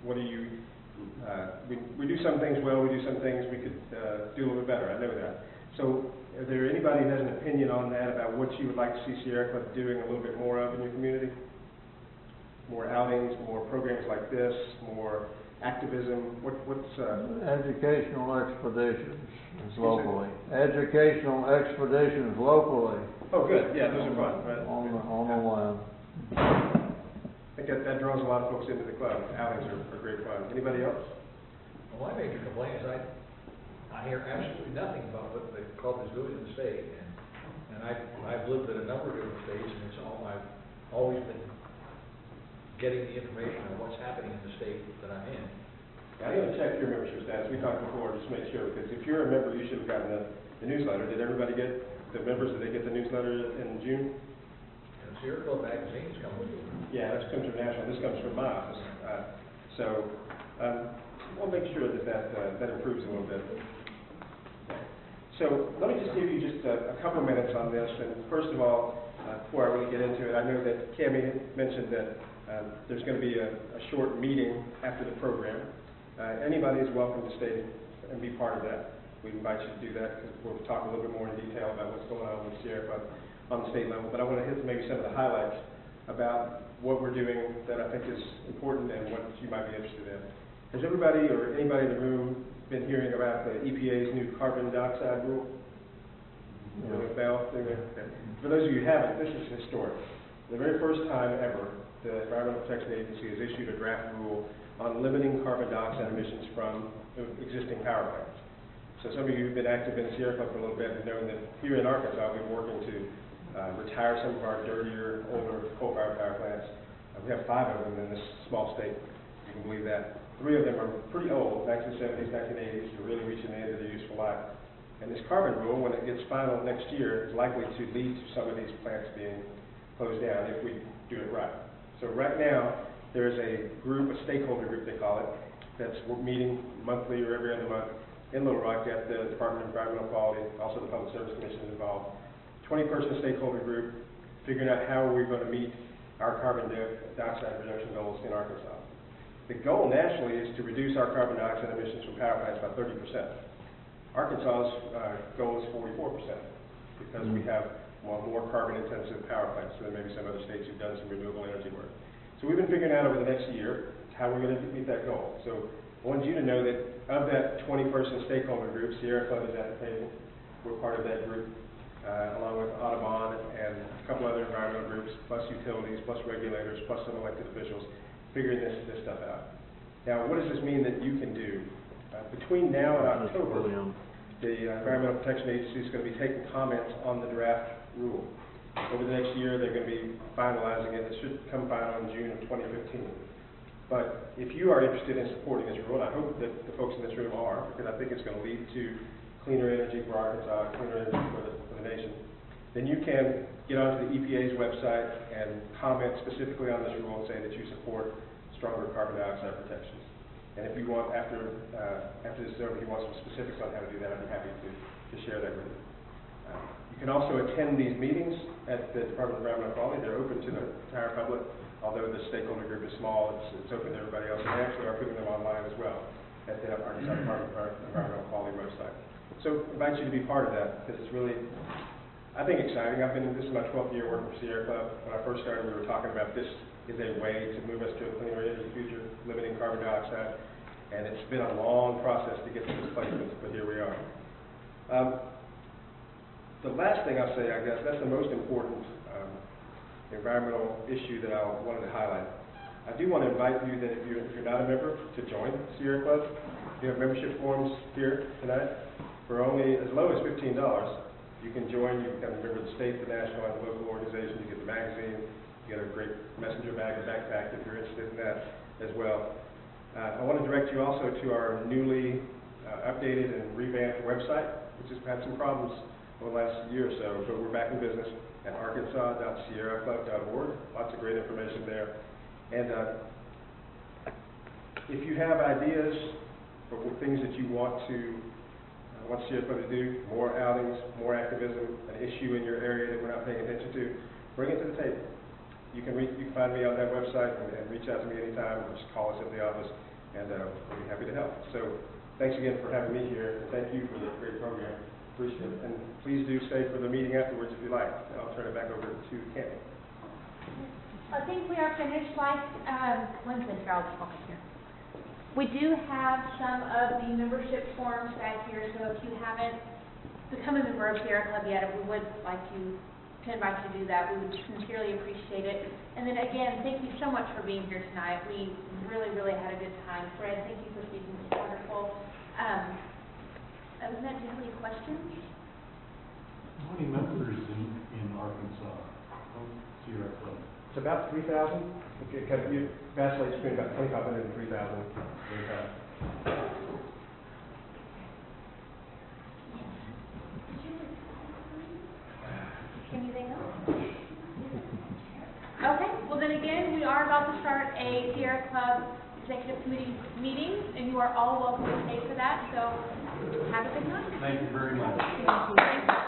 what do you, we do some things well, we do some things we could do a little bit better, I know that. So, is there anybody who has an opinion on that about what you would like to see Sierra Club doing a little bit more of in your community? More outings, more programs like this, more activism, what's... Educational expeditions locally. Educational expeditions locally. Oh, good, yeah, those are fun, right? On the land. I think that draws a lot of folks into the club. Outings are great fun. Anybody else? Well, my major complaint is I hear absolutely nothing about what the club is doing in the state, and I've lived in a number of different states, and I've always been getting the information on what's happening in the state that I'm in. I got to check your membership status. We talked before, just to make sure, because if you're a member, you should have gotten the newsletter. Did everybody get the members? Did they get the newsletter in June? And Sierra Club magazine is coming. Yeah, that comes from National. This comes from my office. We'll make sure that improves a little bit. So let me just give you just a couple of minutes on this. And first of all, before I really get into it, I know that Cammie mentioned that there's going to be a short meeting after the program. Anybody is welcome to stay and be part of that. We invite you to do that because we'll talk a little bit more in detail about what's going on with Sierra Club on the state level. But I want to hit maybe some of the highlights about what we're doing that I think is important and what you might be interested in. Has everybody or anybody in the room been hearing about the EPA's new carbon dioxide rule? Ring a bell? Okay. For those of you who haven't, this is historic. The very first time ever, the Environmental Protection Agency has issued a draft rule on limiting carbon dioxide emissions from existing power plants. So some of you who've been active in the Sierra Club for a little bit have known that here in Arkansas we've been working to retire some of our dirtier, older coal-fired power plants. We have 5 of them in this small state, if you can believe that. 3 of them are pretty old, 1970s, 1980s, they're really reaching the end of their useful life. And this carbon rule, when it gets final next year, is likely to lead to some of these plants being closed down if we do it right. So right now, there's a group, a stakeholder group they call it, that's meeting monthly or every other month in Little Rock at the Department of Environmental Quality, also the Public Service Commission is involved. 20-person stakeholder group figuring out how we're going to meet our carbon dioxide reduction goals in Arkansas. The goal nationally is to reduce our carbon dioxide emissions from power plants by 30%. Arkansas's goal is 44% because we have more carbon-intensive power plants than maybe some other states who've done some renewable energy work. So we've been figuring out over the next year how we're going to meet that goal. So I wanted you to know that of that 20-person stakeholder group, Sierra Club is at the table. We're part of that group, along with Audubon and a couple other environmental groups, plus utilities, plus regulators, plus some elected officials, figuring this stuff out. Now, what does this mean that you can do? Between now and October, the Environmental Protection Agency is going to be taking comments on the draft rule. Over the next year, they're going to be finalizing it. It should come final in June of 2015. But if you are interested in supporting this rule, and I hope that the folks in this room are, because I think it's going to lead to cleaner energy for Arkansas, cleaner energy for the nation, then you can get onto the EPA's website and comment specifically on this rule and say that you support stronger carbon dioxide protections. And if you want, after this is over, if you want some specifics on how to do that, I'd be happy to share that with you. You can also attend these meetings at the Department of Environmental Quality. They're open to the entire public, although the stakeholder group is small, it's open to everybody else. And they actually are putting them online as well at the Arkansas Department of Environmental Quality website. So I invite you to be part of that, because it's really, I think, exciting. This is my 12th year working for Sierra Club. When I first started, we were talking about this is a way to move us to a cleaner energy future, limiting carbon dioxide. And it's been a long process to get to this place, but here we are. The last thing I'll say, I guess, that's the most important environmental issue that I wanted to highlight. I do want to invite you that if you're not a member to join Sierra Club. You have membership forms here tonight. For only as low as $15, you can join. You become a member of the state, the national, and the local organization. You get the magazine. You get a great messenger bag or backpack if you're interested in that as well. I want to direct you also to our newly updated and revamped website, which has had some problems over the last year or so, but we're back in business at arkansas.sierraclub.org. Lots of great information there. And if you have ideas or things that you want Sierra Club to do, more outings, more activism, an issue in your area that we're not paying attention to, bring it to the table. you can find me on that website and reach out to me anytime, or just call us at the office, and we'll be happy to help. So thanks again for having me here, and thank you for the great program. Appreciate it. And please do stay for the meeting afterwards if you like. And I'll turn it back over to Tammy. I think we are finished, like, when's the Charles talking here? We do have some of the membership forms back here, so if you haven't become a member of Sierra Club yet, we would like to invite you to do that. We would sincerely appreciate it. And then again, thank you so much for being here tonight. We really, really had a good time. Fred, thank you for speaking. It's wonderful. Other than that, do you have any questions? How many members in Arkansas, Sierra Club? It's about 3,000. It kind of vacillates between about 2,500 and 3,000. Anything else? Okay, well then again, we are about to start a Sierra Club Executive Committee meeting, and you are all welcome to stay for that, so have a good night. Thank you very much. Thank you.